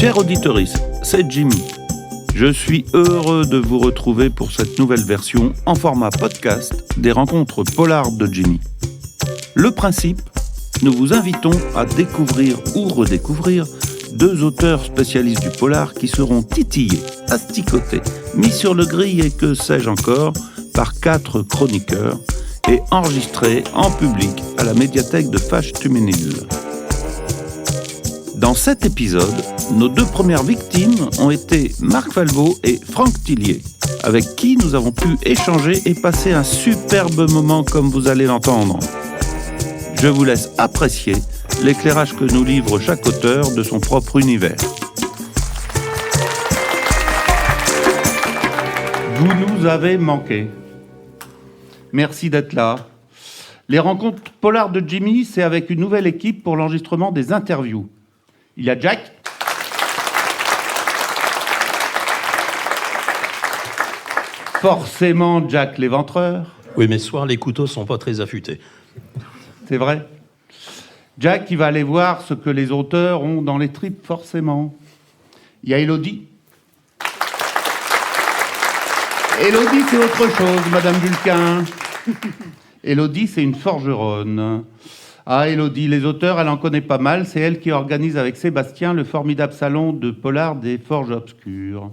Chers auditeurs, c'est Jimmy. Je suis heureux de vous retrouver pour cette nouvelle version en format podcast des rencontres polars de Jimmy. Le principe, nous vous invitons à découvrir ou redécouvrir deux auteurs spécialistes du polar qui seront titillés, asticotés, mis sur le grill et que sais-je encore par 4 chroniqueurs et enregistrés en public à la médiathèque de Fâche-Tuménil. Dans cet épisode, nos 2 premières victimes ont été Marc Falvaux et Franck Tillier, avec qui nous avons pu échanger et passer un superbe moment comme vous allez l'entendre. Je vous laisse apprécier l'éclairage que nous livre chaque auteur de son propre univers. Vous nous avez manqué. Merci d'être là. Les rencontres polars de Jimmy, c'est avec une nouvelle équipe pour l'enregistrement des interviews. Il y a Jack. Forcément Jack l'éventreur. Oui, mais ce soir, les couteaux sont pas très affûtés. C'est vrai. Jack qui va aller voir ce que les auteurs ont dans les tripes, forcément. Il y a Élodie. Élodie, c'est autre chose, Madame Vulcain. Élodie, c'est une forgeronne. Ah, Élodie, les auteurs, elle en connaît pas mal. C'est elle qui organise avec Sébastien le formidable salon de polar des forges obscures.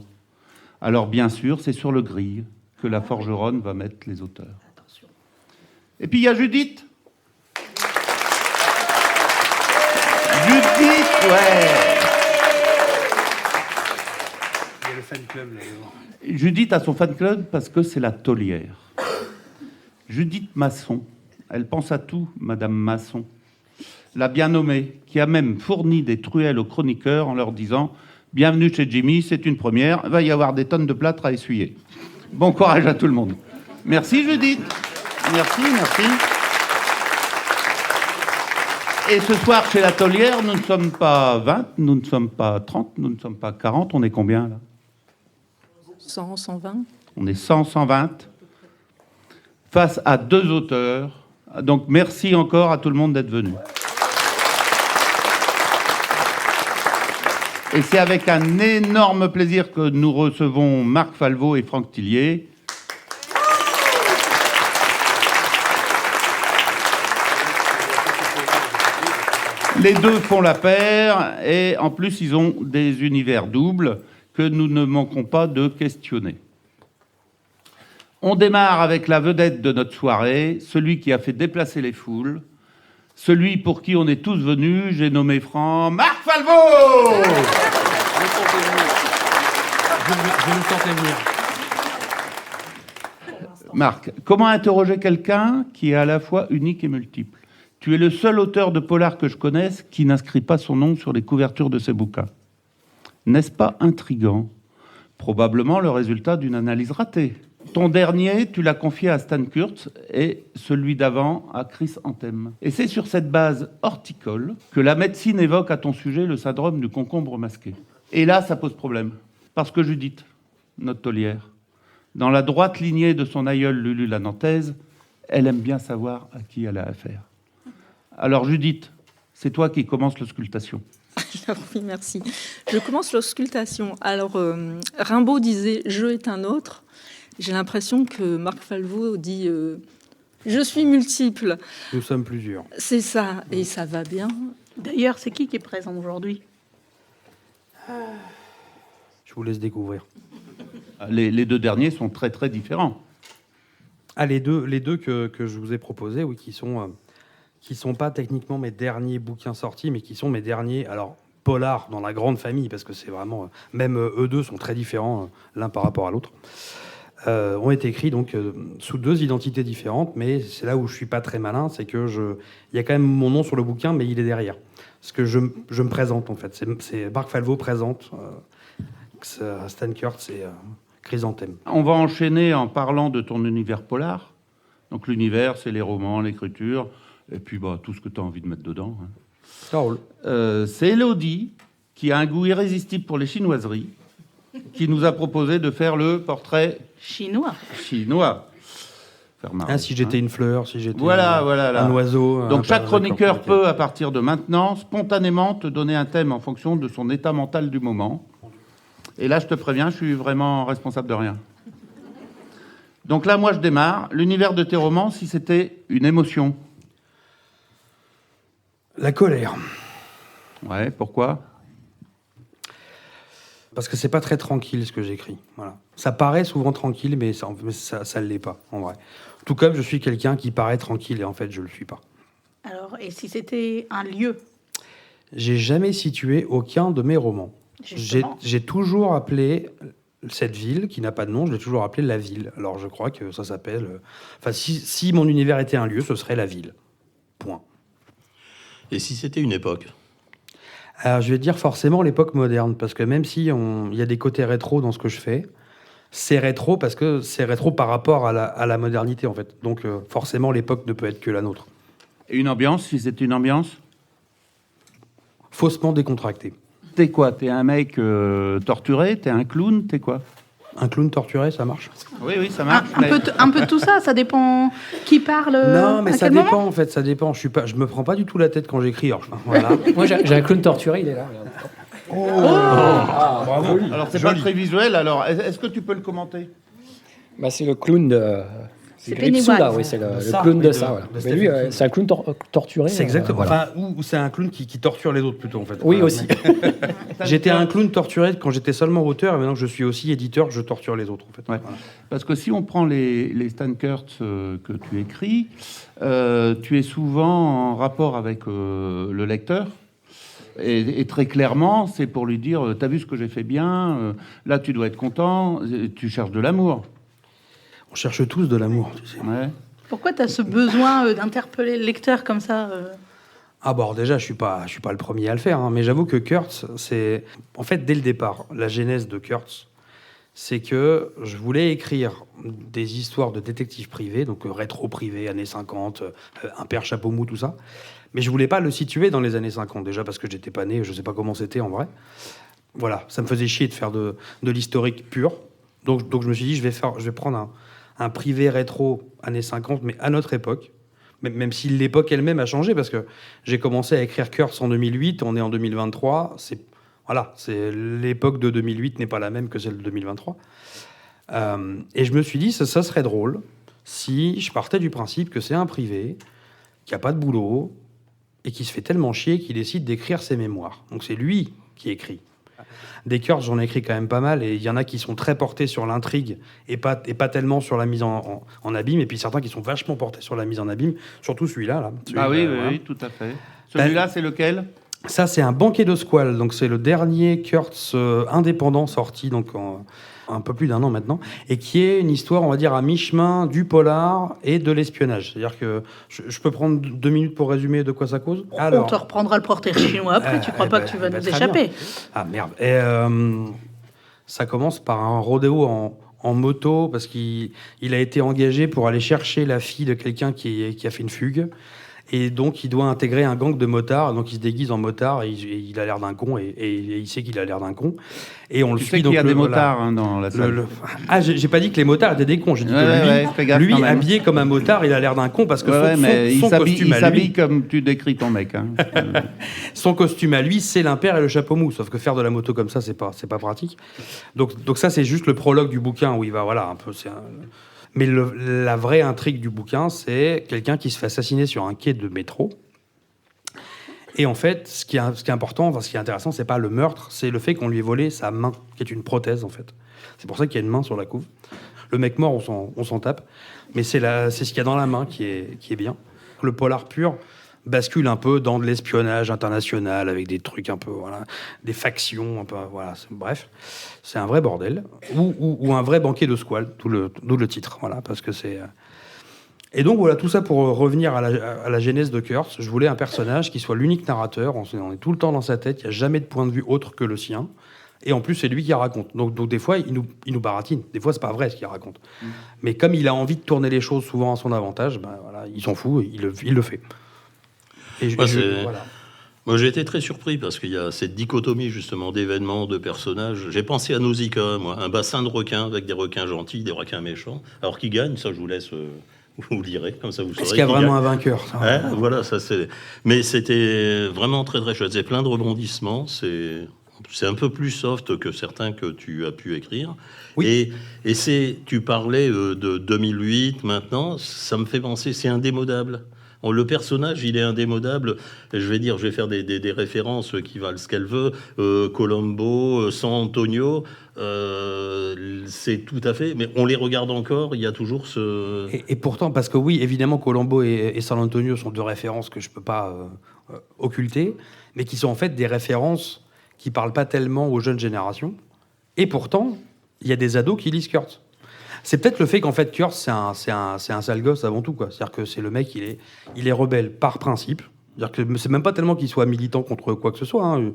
Alors, bien sûr, c'est sur le grill que la forgeronne va mettre les auteurs. Attention. Et puis, il y a Judith. Judith, ouais. Il y a le fan club là-dedans. Judith a son fan club parce que c'est la taulière. Judith Masson. Elle pense à tout, Madame Masson, la bien nommée, qui a même fourni des truelles aux chroniqueurs en leur disant « Bienvenue chez Jimmy, c'est une première, il va y avoir des tonnes de plâtre à essuyer. » Bon courage à tout le monde. Merci Judith. Merci. Et ce soir, chez la taulière, nous ne sommes pas 20, nous ne sommes pas 30, nous ne sommes pas 40, on est combien là ? 100, 120. On est 100, 120, face à 2 auteurs. Donc, merci encore à tout le monde d'être venu. Et c'est avec un énorme plaisir que nous recevons Marc Falvaux et Franck Tillier. Les 2 font la paire et en plus, ils ont des univers doubles que nous ne manquons pas de questionner. On démarre avec la vedette de notre soirée, celui qui a fait déplacer les foules, celui pour qui on est tous venus, j'ai nommé Franck, Marc Falvaux. Je le sentais venir. Marc, comment interroger quelqu'un qui est à la fois unique et multiple ? Tu es le seul auteur de polar que je connaisse qui n'inscrit pas son nom sur les couvertures de ses bouquins. N'est-ce pas intriguant ? Probablement le résultat d'une analyse ratée. Ton dernier, tu l'as confié à Stan Kurz et celui d'avant à Chris Anthem. Et c'est sur cette base horticole que la médecine évoque à ton sujet le syndrome du concombre masqué. Et là, ça pose problème. Parce que Judith, notre taulière, dans la droite lignée de son aïeule Lulu la Nantaise, elle aime bien savoir à qui elle a affaire. Alors Judith, c'est toi qui commences l'auscultation. Oui, merci. Je commence l'auscultation. Alors, Rimbaud disait « Je est un autre ». J'ai l'impression que Marc Falvaux dit je suis multiple. Nous sommes plusieurs. C'est ça, et ça va bien. D'ailleurs, c'est qui est présent aujourd'hui ? Je vous laisse découvrir. Les 2 derniers sont très très différents. Ah, les deux que je vous ai proposés, oui, qui sont pas techniquement mes derniers bouquins sortis, mais qui sont mes derniers, alors polars dans la grande famille, parce que c'est vraiment, même eux 2 sont très différents l'un par rapport à l'autre. Ont été écrits donc sous 2 identités différentes, mais c'est là où je suis pas très malin, c'est que il y a quand même mon nom sur le bouquin, mais il est derrière. Parce que je me présente en fait. C'est Marc Falvaux présente Stan Kurz et Chrysanthème. On va enchaîner en parlant de ton univers polar. Donc l'univers, c'est les romans, l'écriture, et puis tout ce que tu as envie de mettre dedans. Hein. Ça roule. C'est Élodie qui a un goût irrésistible pour les chinoiseries, qui nous a proposé de faire le portrait Chinois. chinois. faire marrer. Ah, si j'étais une fleur, si j'étais Voilà, un oiseau. Donc chaque chroniqueur d'accord, ok. peut, à partir de maintenant, spontanément te donner un thème en fonction de son état mental du moment. Et là, je te préviens, je suis vraiment responsable de rien. Donc là, moi, je démarre. L'univers de tes romans, si c'était une émotion. La colère. Ouais, pourquoi? Parce que c'est pas très tranquille ce que j'écris. Voilà. Ça paraît souvent tranquille, mais ça ne l'est pas, en vrai. Tout comme je suis quelqu'un qui paraît tranquille et en fait, je le suis pas. Alors, et si c'était un lieu, J'ai jamais situé aucun de mes romans. justement? J'ai toujours appelé cette ville, qui n'a pas de nom, je l'ai toujours appelée la ville. Alors je crois que ça s'appelle... Enfin, si mon univers était un lieu, ce serait la ville. Point. Et si c'était une époque? Alors je vais dire forcément l'époque moderne, parce que même si il y a des côtés rétro dans ce que je fais, c'est rétro parce que c'est rétro par rapport à la modernité, en fait. Donc forcément, l'époque ne peut être que la nôtre. Et une ambiance, si c'était une ambiance? Faussement décontracté. T'es quoi? T'es un mec torturé? T'es un clown? T'es quoi? Un clown torturé, ça marche? Oui, oui, ça Un, marche. mais- un peu de tout ça, ça dépend qui parle. Non, mais à ça quel dépend, moment. en fait, ça dépend. Je me prends pas du tout la tête quand j'écris. Alors, voilà. Moi, j'ai un clown torturé, il est là. regarde. Bravo. Alors, c'est pas très visuel. Alors, est-ce que tu peux le commenter? Bah, c'est le clown de. C'est Gripsou, Pennywise. là, oui, c'est le Ça, clown oui, de de- ça. Voilà. de Mais Stephen lui, King. c'est un clown torturé. C'est exactement. voilà. Enfin, ou c'est un clown qui torture les autres, plutôt, en fait. Oui, Voilà. aussi. J'étais un clown torturé quand j'étais seulement auteur, et maintenant que je suis aussi éditeur, je torture les autres, en fait. Ouais. Voilà. Parce que si on prend les Stan Kurtz que tu écris, tu es souvent en rapport avec le lecteur. Et très clairement, c'est pour lui dire t'as vu ce que j'ai fait bien, là tu dois être content, tu cherches de l'amour. On cherche tous de l'amour, tu sais. Ouais. Pourquoi tu as ce besoin d'interpeller le lecteur comme ça Ah bon, alors déjà, je suis pas le premier à le faire, hein, mais j'avoue que Kurtz, c'est... En fait, dès le départ, la genèse de Kurtz, c'est que je voulais écrire des histoires de détectives privés, donc rétro privé, années 50, un père chapeau mou, tout ça. Mais je voulais pas le situer dans les années 50, déjà parce que j'étais pas né, je sais pas comment c'était en vrai. Voilà, ça me faisait chier de faire de l'historique pur. Donc je me suis dit, je vais prendre un privé rétro années 50, mais à notre époque. Même si l'époque elle-même a changé, parce que j'ai commencé à écrire Kurtz en 2008, on est en 2023, c'est l'époque de 2008 n'est pas la même que celle de 2023. Et je me suis dit, ça serait drôle si je partais du principe que c'est un privé qui a pas de boulot et qui se fait tellement chier qu'il décide d'écrire ses mémoires. Donc c'est lui qui écrit. Des Kurtz, j'en ai écrit quand même pas mal, et il y en a qui sont très portés sur l'intrigue et pas tellement sur la mise en abîme, et puis certains qui sont vachement portés sur la mise en abîme, surtout celui-là. Là. Ah oui, Voilà. oui, tout à fait. Celui-là, c'est lequel? Ça, c'est un banquet de squales. Donc, c'est le dernier Kurtz indépendant sorti, donc un peu plus d'un an maintenant, et qui est une histoire, on va dire, à mi-chemin du polar et de l'espionnage. C'est-à-dire que je peux prendre 2 minutes pour résumer de quoi ça cause. On te reprendra le portrait chinois après, tu crois pas que tu vas nous très échapper? bien. Ah merde. Et ça commence par un rodéo en moto, parce qu'il a été engagé pour aller chercher la fille de quelqu'un qui a fait une fugue. Et donc, il doit intégrer un gang de motards. Donc, il se déguise en motard et il a l'air d'un con. Et il sait qu'il a l'air d'un con. Et on le Tu suit. sais qu'il y a donc, des voilà. motards hein, dans la salle. Ah, j'ai pas dit que les motards étaient des cons. J'ai dit Ouais, que lui, ouais, fais gaffe lui quand même. habillé comme un motard, il a l'air d'un con parce que Ouais, mais son il s'habille costume à s'habille lui, comme tu décris ton mec. Hein. son costume à lui, c'est l'impair et le chapeau mou. Sauf que faire de la moto comme ça, c'est pas pratique. Donc ça, c'est juste le prologue du bouquin où il va, voilà, un peu. Mais la vraie intrigue du bouquin, c'est quelqu'un qui se fait assassiner sur un quai de métro. Et en fait, ce qui est important, enfin, ce qui est intéressant, c'est pas le meurtre, c'est le fait qu'on lui ait volé sa main, qui est une prothèse en fait. C'est pour ça qu'il y a une main sur la couve. Le mec mort, on s'en tape, mais c'est ce qu'il y a dans la main qui est bien. Le polar pur bascule un peu dans de l'espionnage international avec des trucs un peu, voilà, des factions, un peu, voilà. Bref, c'est un vrai bordel ou un vrai banquet de squales, d'où le titre, voilà, parce que c'est. Et donc voilà, tout ça pour revenir à la genèse de Kurtz. Je voulais un personnage qui soit l'unique narrateur. On est tout le temps dans sa tête. Il n'y a jamais de point de vue autre que le sien. Et en plus, c'est lui qui raconte. Donc des fois, il nous baratine. Des fois, c'est pas vrai ce qu'il raconte. Mais comme il a envie de tourner les choses souvent à son avantage, ben voilà, il s'en fout, il le fait. Et voilà. Moi, j'ai été très surpris parce qu'il y a cette dichotomie, justement, d'événements, de personnages. J'ai pensé à Nausicaa, moi, un bassin de requins avec des requins gentils, des requins méchants. Alors, qui gagne, ça, je vous laisse Vous lirez, comme ça vous saurez. Est-ce qu'il y a qui vraiment gagne. un vainqueur ça Ouais, voilà, ça c'est. Mais c'était vraiment très très chouette. C'est plein de rebondissements. C'est un peu plus soft que certains que tu as pu écrire. Oui. Et c'est. Tu parlais de 2008. Maintenant, ça me fait penser. C'est indémodable. Le personnage, il est indémodable. Je vais faire des références qui valent ce qu'elle veut. Colombo, San Antonio, c'est tout à fait. Mais on les regarde encore. Il y a toujours ce. Et pourtant, parce que oui, évidemment, Colombo et San Antonio sont deux références que je ne peux pas occulter, mais qui sont en fait des références qui ne parlent pas tellement aux jeunes générations. Et pourtant, il y a des ados qui lisent Kurtz. C'est peut-être le fait qu'en fait, Kurtz, c'est un sale gosse avant tout, quoi. C'est-à-dire que c'est le mec, il est rebelle par principe. C'est-à-dire que c'est même pas tellement qu'il soit militant contre quoi que ce soit, hein.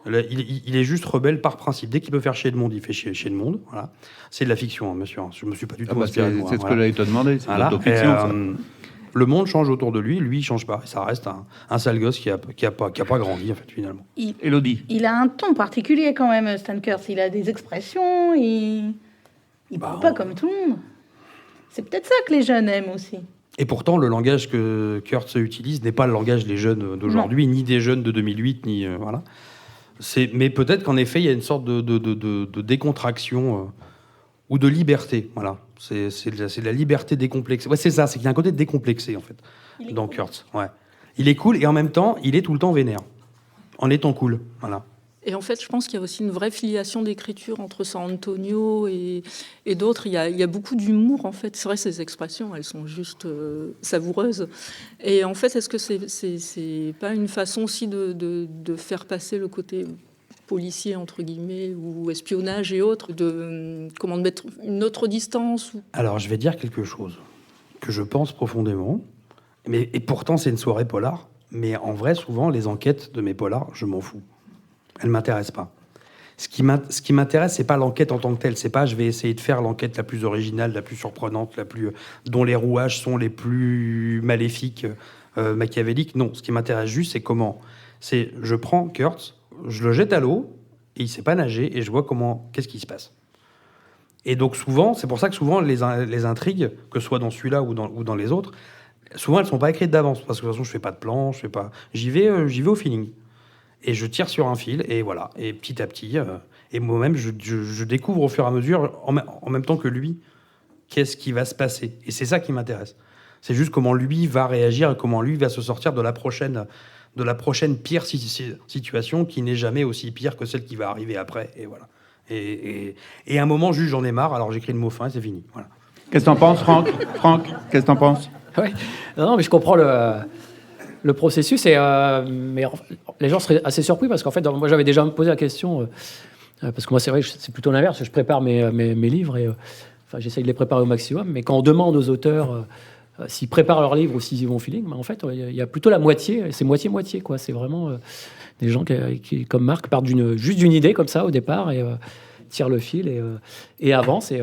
Il est juste rebelle par principe. Dès qu'il peut faire chier le monde, il fait chier le monde. Voilà. C'est de la fiction, hein, monsieur. Je me suis pas du tout inspiré de moi. C'est ce que j'allais te demander, c'est de l'autofiction, ça. Le monde change autour de lui, il change pas. Et ça reste un sale gosse qui a pas grandi, en fait, finalement. Élodie. Il a un ton particulier quand même, Stan Kurtz. Il a des expressions, il parle pas comme tout le monde. C'est peut-être ça que les jeunes aiment aussi. Et pourtant, le langage que Kurtz utilise n'est pas le langage des jeunes d'aujourd'hui, ni des jeunes de 2008, ni voilà. Mais peut-être qu'en effet, il y a une sorte de décontraction ou de liberté. Voilà. C'est de la liberté décomplexée. Ouais, c'est ça, c'est qu'il y a un côté décomplexé, en fait, dans Kurtz. Ouais. Il est cool et en même temps, il est tout le temps vénère. En étant cool. Voilà. Et en fait, je pense qu'il y a aussi une vraie filiation d'écriture entre San Antonio et d'autres. Il y a beaucoup d'humour, en fait. C'est vrai, ces expressions, elles sont juste savoureuses. Et en fait, est-ce que c'est pas une façon aussi de faire passer le côté policier, entre guillemets, ou espionnage et autres, de mettre une autre distance Alors, je vais dire quelque chose que je pense profondément. Et pourtant, c'est une soirée polar. Mais en vrai, souvent, les enquêtes de mes polars, je m'en fous. Elles ne m'intéressent pas. Ce qui m'intéresse, c'est pas l'enquête en tant que telle. C'est pas je vais essayer de faire l'enquête la plus originale, la plus surprenante, dont les rouages sont les plus maléfiques, machiavéliques. Non, ce qui m'intéresse juste, c'est comment. C'est je prends Kurtz, je le jette à l'eau, et il sait pas nager, et je vois qu'est-ce qui se passe. Et donc souvent, c'est pour ça que souvent les intrigues, que ce soit dans celui-là ou dans les autres, souvent elles sont pas écrites d'avance, parce que de toute façon je fais pas de plan, j'y vais au feeling. Et je tire sur un fil, et voilà. Et petit à petit, et moi-même, je découvre au fur et à mesure, en même temps que lui, qu'est-ce qui va se passer. Et c'est ça qui m'intéresse. C'est juste comment lui va réagir et comment lui va se sortir de la prochaine pire situation qui n'est jamais aussi pire que celle qui va arriver après. Et voilà. Et à un moment, juste, j'en ai marre, alors j'écris le mot fin et c'est fini. Voilà. Qu'est-ce que t'en penses, Franck ? Franck, qu'est-ce que t'en penses ? Ouais. Non, mais je comprends le processus. Mais les gens seraient assez surpris parce qu'en fait, moi, j'avais déjà posé la question. Parce que moi, c'est vrai que c'est plutôt l'inverse. Je prépare mes livres et j'essaye de les préparer au maximum. Mais quand on demande aux auteurs s'ils préparent leurs livres ou s'ils vont au feeling, en fait, il y a plutôt la moitié. C'est moitié-moitié, quoi. C'est vraiment des gens qui, comme Marc, partent juste d'une idée comme ça au départ et tirent le fil et avancent. Et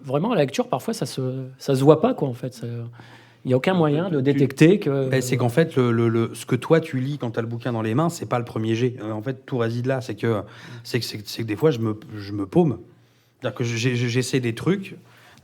vraiment, la lecture, parfois, ça se voit pas, quoi, en fait. Il n'y a aucun moyen de détecter que... C'est qu'en fait, ce que toi, tu lis quand tu as le bouquin dans les mains, c'est pas le premier jet. En fait, tout réside là. C'est que des fois, je me paume. C'est-à-dire que j'essaie des trucs,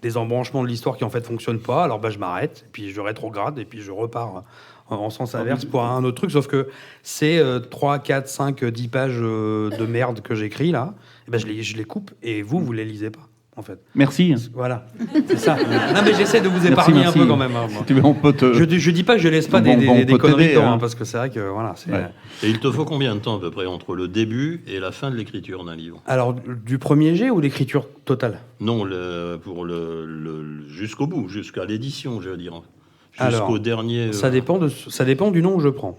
des embranchements de l'histoire qui, en fait, fonctionnent pas. Alors, je m'arrête, puis je rétrograde, et puis je repars en sens inverse pour un autre truc. Sauf que c'est 3, 4, 5, 10 pages de merde que j'écris, là. Et je les coupe, et vous les lisez pas. En fait. Merci. Voilà, c'est ça. Non, mais j'essaie de vous épargner un peu quand même. Hein, si tu veux, on peut te... je dis pas que je laisse pas des conneries dedans, hein, parce que c'est vrai que voilà. Ouais. Et il te faut combien de temps à peu près entre le début et la fin de l'écriture d'un livre ? Alors, du premier jet ou l'écriture totale ? Non, pour jusqu'au bout, jusqu'à l'édition, je veux dire. Jusqu'au dernier... Ça dépend du nom que je prends.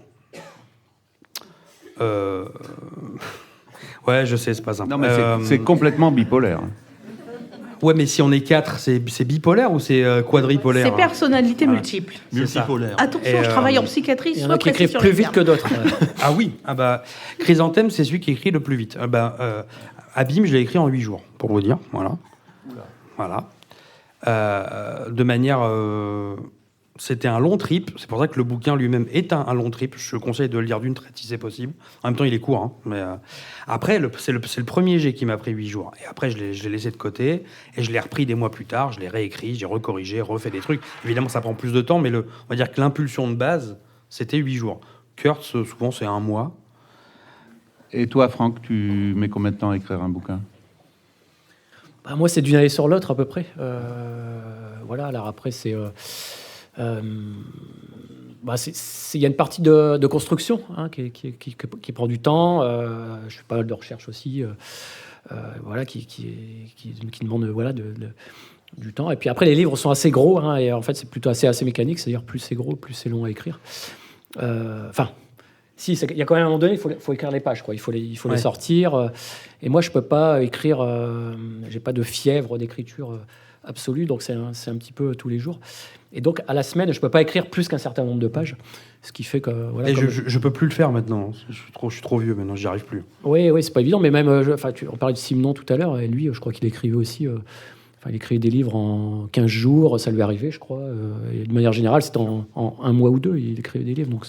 Ouais, je sais, c'est pas simple. Non, mais c'est complètement bipolaire. Ouais, mais si on est 4, c'est bipolaire ou c'est quadripolaire ? C'est personnalité multiple. Multipolaire. Attention, je travaille en psychiatrie. Il y en a qui écrivent plus vite que d'autres. Ah oui, Chrysanthème, c'est celui qui écrit le plus vite. Abîme, je l'ai écrit en 8 jours, pour vous dire. Voilà. De manière C'était un long trip. C'est pour ça que le bouquin lui-même est un long trip. Je conseille de le lire d'une traite si c'est possible. En même temps, il est court. Hein, mais après, c'est le premier jet qui m'a pris 8 jours. Et après, je l'ai laissé de côté. Et je l'ai repris des mois plus tard. Je l'ai réécrit, j'ai recorrigé, refait des trucs. Évidemment, ça prend plus de temps. Mais on va dire que l'impulsion de base, c'était 8 jours. Kurtz, souvent, c'est 1 mois. Et toi, Franck, tu mets combien de temps à écrire un bouquin? Bah, moi, c'est d'une année sur l'autre, à peu près. Voilà, alors après, c'est... il y a une partie de construction hein, qui prend du temps. Je fais pas mal de recherche aussi, voilà, qui demande voilà, du temps. Et puis après, les livres sont assez gros, hein, et en fait, c'est plutôt assez mécanique, c'est-à-dire plus c'est gros, plus c'est long à écrire. Enfin, si, il y a quand même un moment donné, il faut écrire les pages, quoi. Il faut les sortir. Et moi, je peux pas écrire. J'ai pas de fièvre d'écriture absolue, donc c'est un petit peu tous les jours. Et donc, à la semaine, je peux pas écrire plus qu'un certain nombre de pages, ce qui fait que voilà. Et je peux plus le faire maintenant. Je suis trop vieux maintenant, j'y arrive plus. Oui, c'est pas évident, mais même, on parlait de Simenon tout à l'heure, et lui, je crois qu'il écrivait aussi. Il écrivait des livres en 15 jours, ça lui arrivait, je crois. Et de manière générale, c'était en 1 mois ou 2, il écrivait des livres, donc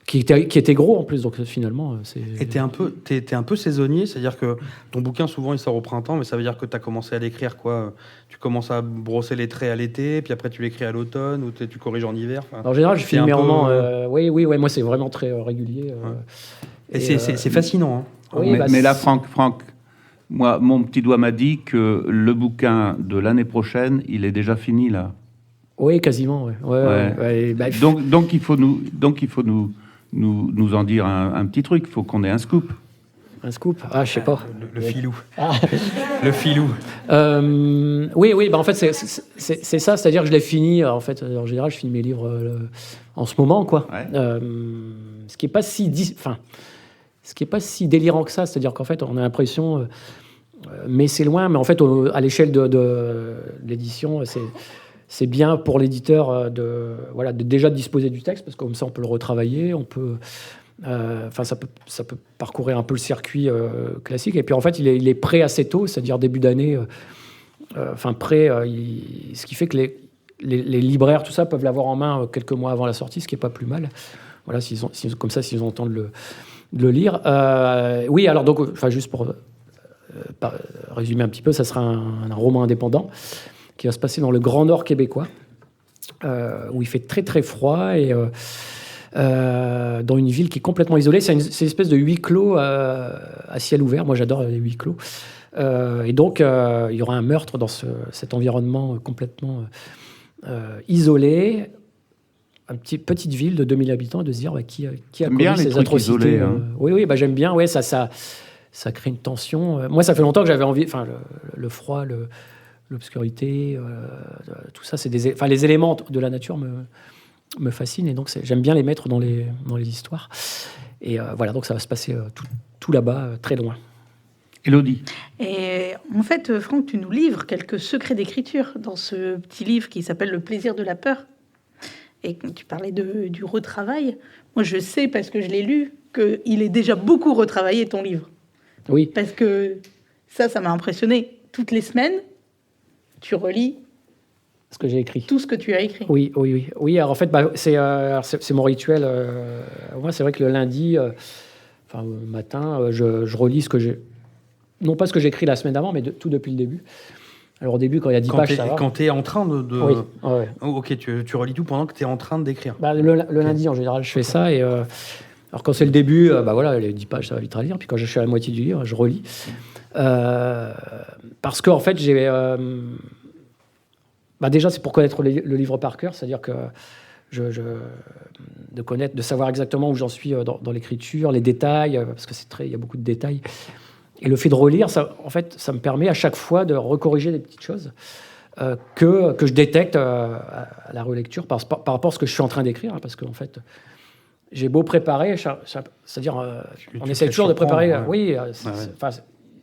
qui était gros en plus, donc finalement, c'est... Et t'es un peu saisonnier, c'est-à-dire que ton bouquin, souvent, il sort au printemps, mais ça veut dire que tu as commencé à l'écrire, quoi. Tu commences à brosser les traits à l'été, puis après tu l'écris à l'automne, ou tu corriges en hiver. En général, je finis mes romans... Oui, moi, c'est vraiment très régulier. Et c'est fascinant. Hein. Oui, mais là, Franck, moi, mon petit doigt m'a dit que le bouquin de l'année prochaine, il est déjà fini, là. Oui, quasiment, ouais. Donc, il faut nous en dire un petit truc. Il faut qu'on ait un scoop. Un scoop? Ah, je sais pas. Le filou. Le filou. Oui, en fait, c'est ça. C'est-à-dire que je l'ai fini. En fait, en général, je finis mes livres en ce moment, quoi. Ouais. Ce qui est pas si délirant que ça. C'est-à-dire qu'en fait, on a l'impression... mais c'est loin. Mais en fait, à l'échelle de l'édition, c'est bien pour l'éditeur de déjà disposer du texte, parce que comme ça, on peut le retravailler, on peut... ça peut parcourir un peu le circuit classique. Et puis, en fait, il est prêt assez tôt, c'est-à-dire début d'année. Ce qui fait que les libraires, tout ça, peuvent l'avoir en main quelques mois avant la sortie, ce qui n'est pas plus mal. Voilà, comme ça, s'ils ont le temps de le lire. Oui, alors, donc, juste pour résumer un petit peu, ça sera un roman indépendant qui va se passer dans le Grand Nord québécois, où il fait très, très froid, et... dans une ville qui est complètement isolée. C'est une espèce de huis clos à ciel ouvert. Moi, j'adore les huis clos. Et donc, il y aura un meurtre dans cet environnement complètement isolé. Une petite ville de 2000 habitants, de se dire qui a commis ces atrocités. Isolés, hein. Oui, j'aime bien. Ouais, ça crée une tension. Moi, ça fait longtemps que j'avais envie... Enfin, le froid, l'obscurité, tout ça, c'est les éléments de la nature me fascine, et donc j'aime bien les mettre dans les histoires. Et voilà, donc ça va se passer tout là-bas, très loin. Élodie. Et en fait, Franck, tu nous livres quelques secrets d'écriture dans ce petit livre qui s'appelle Le plaisir de la peur. Et tu parlais du retravail. Moi, je sais, parce que je l'ai lu, qu'il est déjà beaucoup retravaillé, ton livre. Oui. Parce que ça m'a impressionné. Toutes les semaines, tu relis ce que j'ai écrit. Tout ce que tu as écrit. Oui, alors en fait, c'est mon rituel. Moi, c'est vrai que le lundi, le matin, je relis ce que j'ai... Non pas ce que j'ai écrit la semaine d'avant, mais tout depuis le début. Alors au début, quand il y a 10 pages, ça va. Quand tu es en train de... Oui. Ouais. Oh, ok, tu relis tout pendant que tu es en train d'écrire. Le lundi, en général, je fais ça. Et, alors quand c'est le début, les 10 pages, ça va vite à lire. Puis quand je suis à la moitié du livre, je relis. Parce qu'en fait, j'ai... déjà, c'est pour connaître le livre par cœur, c'est-à-dire que de savoir exactement où j'en suis dans l'écriture, les détails, parce que il y a beaucoup de détails. Et le fait de relire, ça me permet à chaque fois de recorriger des petites choses que je détecte à la relecture par rapport à ce que je suis en train d'écrire, hein, parce qu'en fait, j'ai beau préparer, c'est-à-dire on essaie toujours de préparer. Oui,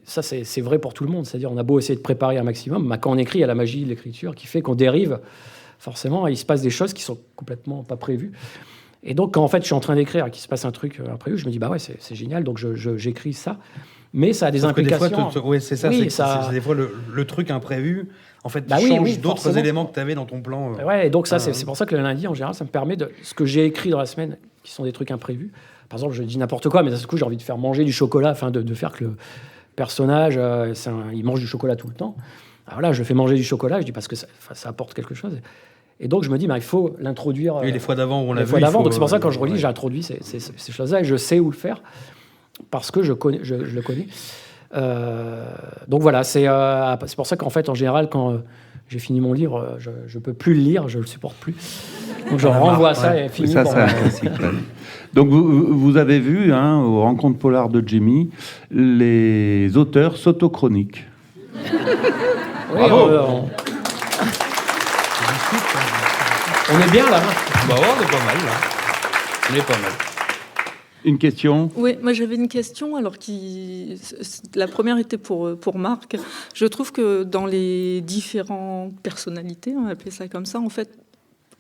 ça, c'est vrai pour tout le monde. C'est-à-dire, on a beau essayer de préparer un maximum, mais quand on écrit, il y a la magie de l'écriture qui fait qu'on dérive. Forcément, il se passe des choses qui sont complètement pas prévues. Et donc, quand en fait, je suis en train d'écrire et qu'il se passe un truc imprévu, je me dis, c'est génial, donc j'écris ça. mais ça a des Sauf que implications. Des fois, ouais, c'est ça. Oui, c'est des fois le truc imprévu. En fait, Bah oui, change oui, d'autres forcément. éléments que tu avais dans ton plan. Ouais, et donc ça, c'est pour ça que le lundi, en général, ça me permet de ce que j'ai écrit dans la semaine, qui sont des trucs imprévus. Par exemple, je dis n'importe quoi, mais d'un coup, j'ai envie de faire manger du chocolat, afin de faire que le personnage, il mange du chocolat tout le temps. Alors là, je fais manger du chocolat, je dis parce que ça apporte quelque chose. Et donc, je me dis, il faut l'introduire. Et les fois d'avant, on l'a vu. Les fois d'avant, donc c'est pour ça que quand je ouais. relis, j'introduis ces choses-là et je sais où le faire parce que je le connais. Donc voilà, c'est pour ça qu'en fait, en général, quand j'ai fini mon livre, je peux plus le lire, je le supporte plus. Donc je renvoie ça et fini. Ça, c'est un classique. Ouais. Donc vous avez vu, aux rencontres polars de Jimmy, les auteurs s'autochroniquent. Oui, Bravo. on est bien là. Bah ouais, on est pas mal là. On est pas mal. Une question? Oui, moi j'avais une question. Alors la première était pour Marc. Je trouve que dans les différentes personnalités, on va appeler ça comme ça, en fait,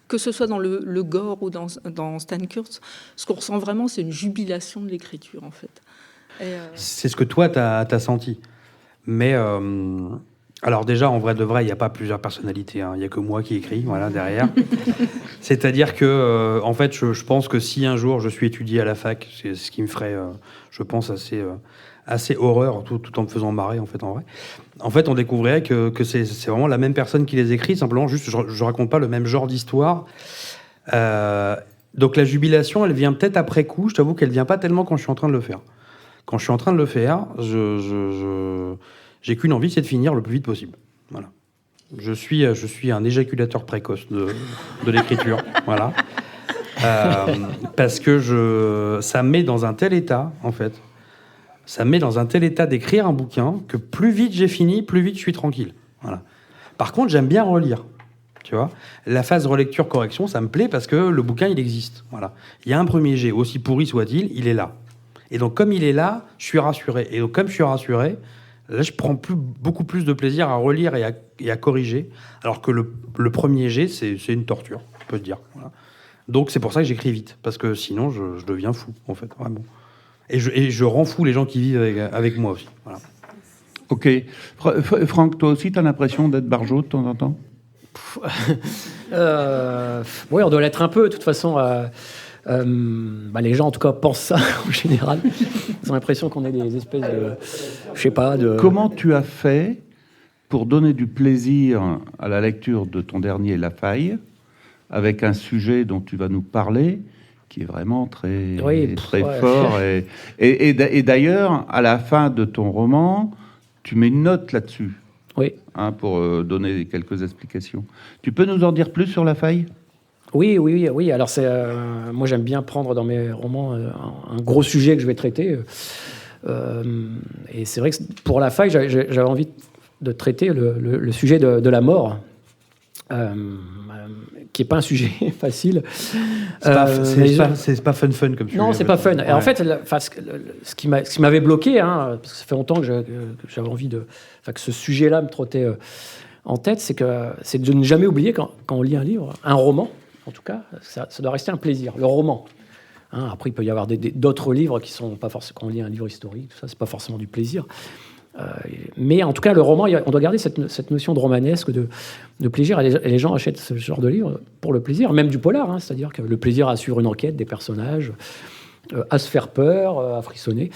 que ce soit dans le gore ou dans Stan Kurz, ce qu'on ressent vraiment, c'est une jubilation de l'écriture, en fait. C'est ce que toi, t'as senti. Mais alors déjà, en vrai de vrai, il n'y a pas plusieurs personnalités. Il n'y a que moi qui écris, voilà, derrière. C'est-à-dire que, en fait, je pense que si un jour je suis étudié à la fac, c'est ce qui me ferait, je pense, assez horreur, tout en me faisant marrer, en fait, en vrai. En fait, on découvrirait que c'est vraiment la même personne qui les écrit, simplement, juste, je raconte pas le même genre d'histoire. Donc la jubilation, elle vient peut-être après coup. Je t'avoue qu'elle vient pas tellement quand je suis en train de le faire. Quand je suis en train de le faire, j'ai qu'une envie, c'est de finir le plus vite possible. Voilà. Je suis un éjaculateur précoce de l'écriture. Voilà. Parce que ça me met dans un tel état, en fait. Ça me met dans un tel état d'écrire un bouquin que plus vite j'ai fini, plus vite je suis tranquille. Voilà. Par contre, j'aime bien relire. Tu vois, la phase relecture-correction, ça me plaît parce que le bouquin, il existe. Voilà. Il y a un premier jet, aussi pourri soit-il, il est là. Et donc, comme il est là, je suis rassuré. Et donc, comme je suis rassuré, là, je prends beaucoup plus de plaisir à relire et à corriger, alors que le premier jet, c'est une torture, on peut te dire. Voilà. Donc, c'est pour ça que j'écris vite, parce que sinon, je deviens fou, en fait, vraiment. Et je rends fou les gens qui vivent avec moi aussi. Voilà. Ok. Franck, toi aussi, tu as l'impression d'être barjot de temps en temps? Oui, on doit l'être un peu, de toute façon. Les gens, en tout cas, pensent ça en général. Ils ont l'impression qu'on est des espèces de... Je sais pas, de... Comment tu as fait pour donner du plaisir à la lecture de ton dernier La Faille, avec un sujet dont tu vas nous parler, qui est vraiment très fort. Et d'ailleurs, à la fin de ton roman, tu mets une note là-dessus. Oui. Pour donner quelques explications. Tu peux nous en dire plus sur La Faille ? Oui. Alors, moi, j'aime bien prendre dans mes romans un gros sujet que je vais traiter. Et c'est vrai que pour La Faille, j'avais envie de traiter le sujet de la mort, qui n'est pas un sujet facile. C'est pas fun comme sujet. Non, c'est pas fun. Ouais. Et en fait, ce qui m'avait bloqué, parce que ça fait longtemps que j'avais envie que ce sujet-là me trottait en tête, c'est de ne jamais oublier quand on lit un livre, un roman, en tout cas, ça doit rester un plaisir, le roman. Après, il peut y avoir d'autres livres qui sont pas forcément, quand on lit un livre historique, tout ça, c'est pas forcément du plaisir. Mais en tout cas, le roman, on doit garder cette notion de romanesque, de plaisir. Et les gens achètent ce genre de livre pour le plaisir, même du polar, c'est-à-dire que le plaisir à suivre une enquête, des personnages, à se faire peur, à frissonner.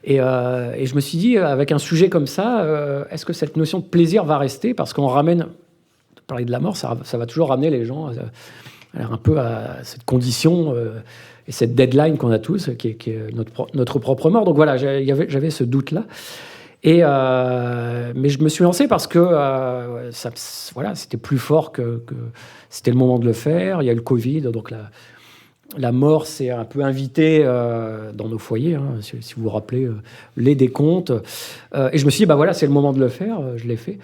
Et je me suis dit, avec un sujet comme ça, est-ce que cette notion de plaisir va rester? Parce qu'on ramène, parler de la mort, ça va toujours ramener les gens un peu à cette condition et cette deadline qu'on a tous, qui est notre propre mort. Donc voilà, j'avais ce doute-là. Mais je me suis lancé parce que c'était plus fort que c'était le moment de le faire. Il y a eu le Covid, donc la mort s'est un peu invitée dans nos foyers, si vous vous rappelez les décomptes. Et je me suis dit, c'est le moment de le faire, je l'ai fait.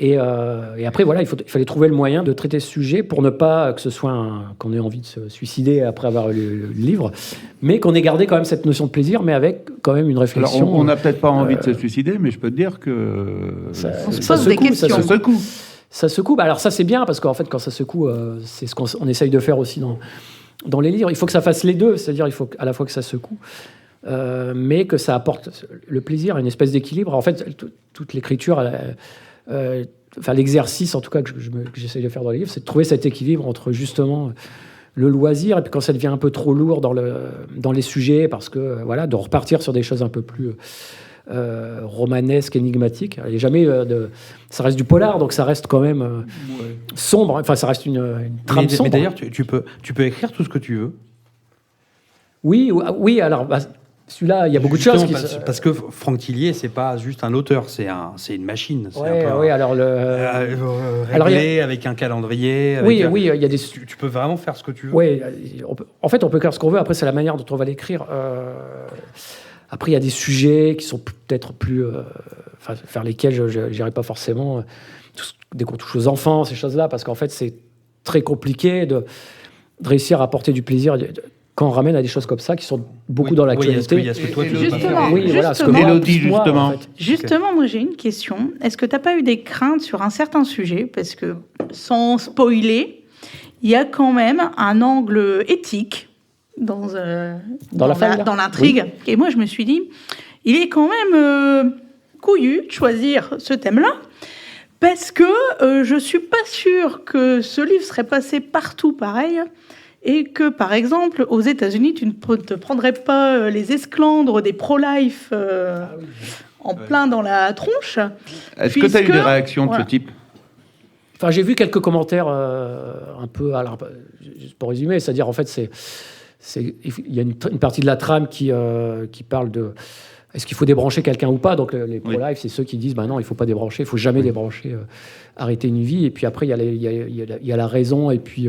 Et après, il fallait trouver le moyen de traiter ce sujet pour ne pas que ce soit qu'on ait envie de se suicider après avoir lu le livre, mais qu'on ait gardé quand même cette notion de plaisir, mais avec quand même une réflexion. Alors, on n'a peut-être pas envie de se suicider, mais je peux te dire que on se pose des questions. Ça secoue. Ça secoue. Alors ça, c'est bien, parce qu'en fait, quand ça secoue, c'est ce qu'on essaye de faire aussi dans les livres. Il faut que ça fasse les deux, c'est-à-dire il faut à la fois que ça secoue, mais que ça apporte le plaisir, une espèce d'équilibre. En fait, toute l'écriture, enfin l'exercice en tout cas que j'essaie de faire dans les livres, c'est de trouver cet équilibre entre justement le loisir et puis quand ça devient un peu trop lourd dans les sujets, parce que voilà, de repartir sur des choses un peu plus romanesques, énigmatiques. Il y a jamais ça reste du polar, donc ça reste quand même sombre. Enfin, ça reste une trame sombre. Mais d'ailleurs, tu peux écrire tout ce que tu veux. Oui. Alors, celui-là, il y a beaucoup de choses. Parce que Franck Tillier, c'est pas juste un auteur, c'est une machine. C'est Oui, alors réglé avec un calendrier. Oui, il y a des. Tu peux vraiment faire ce que tu veux. Oui, en fait, on peut faire ce qu'on veut. Après, c'est la manière dont on va l'écrire. Après, il y a des sujets qui sont peut-être plus, vers lesquels je n'irai pas forcément. Dès qu'on touche aux enfants, ces choses-là, parce qu'en fait, c'est très compliqué de réussir à apporter du plaisir. Quand on ramène à des choses comme ça qui sont beaucoup dans l'actualité. Il y a ce que toi tu veux pas faire. Justement. En fait. Justement, moi j'ai une question. Est-ce que tu n'as pas eu des craintes sur un certain sujet? Parce que, sans spoiler, il y a quand même un angle éthique dans l'intrigue. Oui. Et moi je me suis dit, il est quand même couillu de choisir ce thème-là. Parce que je ne suis pas sûre que ce livre serait passé partout pareil. Et que, par exemple, aux États-Unis, tu ne te prendrais pas les esclandres des pro-life en plein dans la tronche. Est-ce que tu as eu des réactions de ce type? Enfin, j'ai vu quelques commentaires un peu, alors, juste pour résumer, c'est-à-dire, en fait, il y a une partie de la trame qui parle de est-ce qu'il faut débrancher quelqu'un ou pas. Donc, les pro-life, c'est ceux qui disent non, il ne faut pas débrancher, il ne faut jamais débrancher, arrêter une vie. Et puis après, il y a la raison, et puis...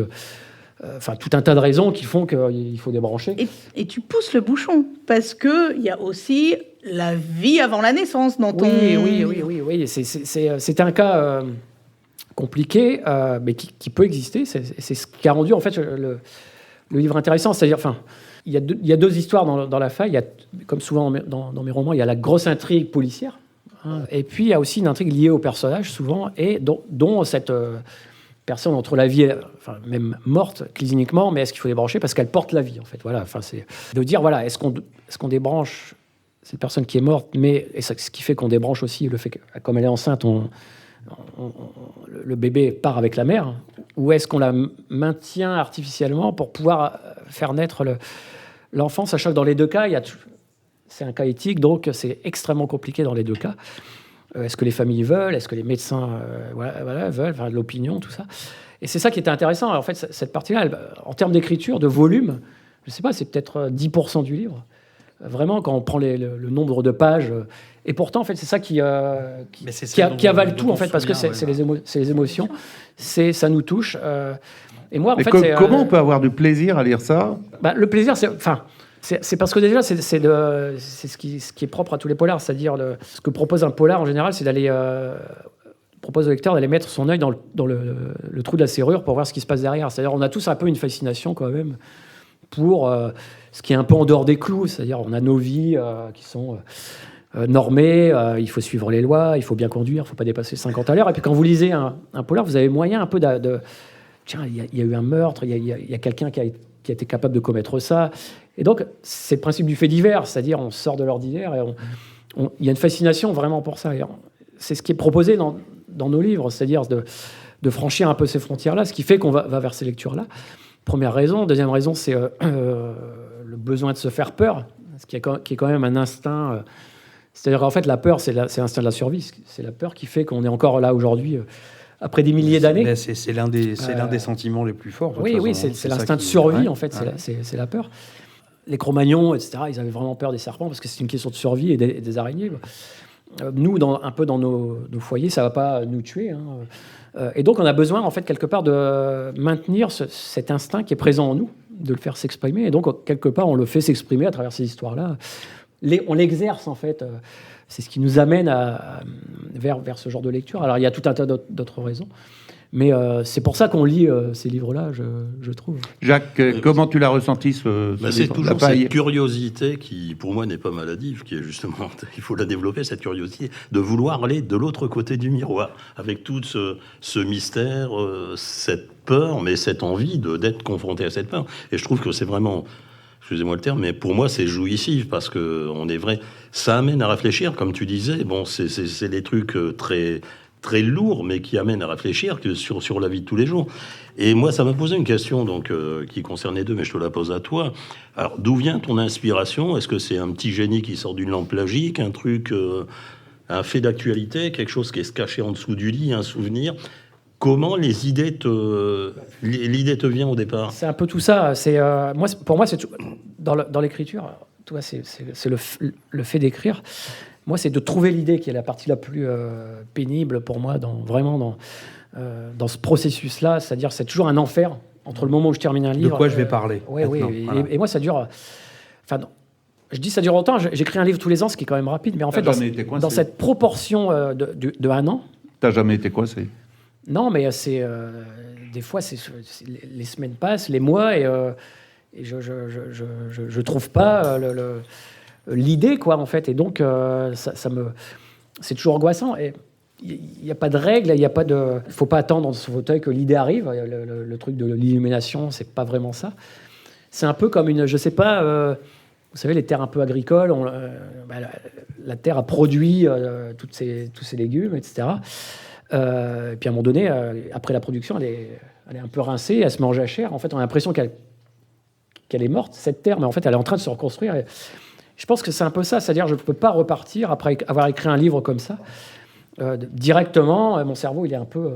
Enfin, tout un tas de raisons qui font qu'il faut débrancher. Et tu pousses le bouchon, parce qu'il y a aussi la vie avant la naissance dans ton... Oui. C'est un cas compliqué, mais qui peut exister. C'est ce qui a rendu, en fait, le livre intéressant. C'est-à-dire, enfin, il y a deux histoires dans la faille. Il y a, comme souvent dans mes romans, il y a la grosse intrigue policière. Et puis, il y a aussi une intrigue liée au personnage, souvent, et dont cette... personne entre la vie, enfin même morte cliniquement, mais est-ce qu'il faut débrancher parce qu'elle porte la vie en fait. Voilà, enfin c'est de dire voilà, est-ce qu'on débranche cette personne qui est morte, mais et ce qui fait qu'on débranche aussi le fait que comme elle est enceinte, le bébé part avec la mère, ou est-ce qu'on la maintient artificiellement pour pouvoir faire naître l'enfant, sachant que dans les deux cas, c'est un cas éthique, donc c'est extrêmement compliqué dans les deux cas. Est-ce que les familles veulent? Est-ce que les médecins veulent? Enfin, l'opinion, tout ça. Et c'est ça qui était intéressant. En fait, cette partie-là, en termes d'écriture, de volume, je ne sais pas, c'est peut-être 10% du livre. Vraiment, quand on prend le nombre de pages. Et pourtant, en fait, c'est ça qui avale tout, en fait, parce que c'est les émotions. Ça nous touche. Et moi, en fait, comment on peut avoir du plaisir à lire ça? Le plaisir, c'est parce que déjà, c'est ce qui est propre à tous les polars. C'est-à-dire, ce que propose un polar, en général, c'est d'aller... propose au lecteur d'aller mettre son œil dans le trou de la serrure pour voir ce qui se passe derrière. C'est-à-dire, on a tous un peu une fascination, quand même, pour ce qui est un peu en dehors des clous. C'est-à-dire, on a nos vies qui sont normées, il faut suivre les lois, il faut bien conduire, il ne faut pas dépasser 50 à l'heure. Et puis, quand vous lisez un polar, vous avez moyen un peu tiens, il y a eu un meurtre, il y a quelqu'un qui a été capable de commettre ça. Et donc, c'est le principe du fait divers, c'est-à-dire on sort de l'ordinaire et il y a une fascination vraiment pour ça. Et c'est ce qui est proposé dans nos livres, c'est-à-dire de franchir un peu ces frontières-là, ce qui fait qu'on va vers ces lectures-là. Première raison. Deuxième raison, c'est le besoin de se faire peur, ce qui est quand même un instinct. C'est-à-dire qu'en fait, la peur, c'est l'instinct de la survie. C'est la peur qui fait qu'on est encore là aujourd'hui, après des milliers d'années. C'est l'un des sentiments les plus forts. Oui, c'est l'instinct de survie, en fait, c'est la peur. Les Cro-Magnons, etc., ils avaient vraiment peur des serpents parce que c'est une question de survie et des araignées. Nous, un peu dans nos foyers, ça ne va pas nous tuer. Et donc, on a besoin, en fait, quelque part, de maintenir cet instinct qui est présent en nous, de le faire s'exprimer. Et donc, quelque part, on le fait s'exprimer à travers ces histoires-là. On l'exerce, en fait. C'est ce qui nous amène vers ce genre de lecture. Alors, il y a tout un tas d'autres raisons. Mais c'est pour ça qu'on lit ces livres-là, je trouve. Jacques, comment tu l'as ressenti c'est toujours cette curiosité qui, pour moi, n'est pas maladive, qui est justement, il faut la développer, cette curiosité, de vouloir aller de l'autre côté du miroir, avec tout ce mystère, cette peur, mais cette envie d'être confronté à cette peur. Et je trouve que c'est vraiment excusez-moi le terme, mais pour moi, c'est jouissif parce que on est vrai. Ça amène à réfléchir, comme tu disais. Bon, c'est des trucs très, très lourds, mais qui amènent à réfléchir sur la vie de tous les jours. Et moi, ça m'a posé une question donc, qui concerne les deux, mais je te la pose à toi. Alors, d'où vient ton inspiration? Est-ce que c'est un petit génie qui sort d'une lampe magique, un truc, un fait d'actualité, quelque chose qui est caché en dessous du lit, un souvenir? Comment l'idée te vient au départ? C'est un peu tout ça. Pour moi, c'est dans l'écriture. Tu vois, c'est le fait d'écrire. Moi, c'est de trouver l'idée qui est la partie la plus pénible pour moi, dans ce processus-là. C'est-à-dire, c'est toujours un enfer entre le moment où je termine un livre. De quoi je vais parler? Oui. Voilà. Et moi, ça dure. Enfin, non. Je dis ça dure longtemps. J'écris un livre tous les ans, ce qui est quand même rapide. Mais en fait, dans cette proportion de un an. T'as jamais été coincé? Non, mais des fois, les semaines passent, les mois, et je trouve pas l'idée, quoi, en fait. Et donc, c'est toujours angoissant. Et il n'y a pas de règle, il faut pas attendre dans son fauteuil que l'idée arrive. Le truc de l'illumination, c'est pas vraiment ça. C'est un peu comme je sais pas. Vous savez, les terres un peu agricoles, la terre a produit tous ces légumes, etc. Et puis à un moment donné, après la production, elle est un peu rincée, elle se mange à chair. En fait, on a l'impression qu'elle est morte, cette terre, mais en fait, elle est en train de se reconstruire. Et je pense que c'est un peu ça, c'est-à-dire je ne peux pas repartir après avoir écrit un livre comme ça. Directement, mon cerveau, il est un peu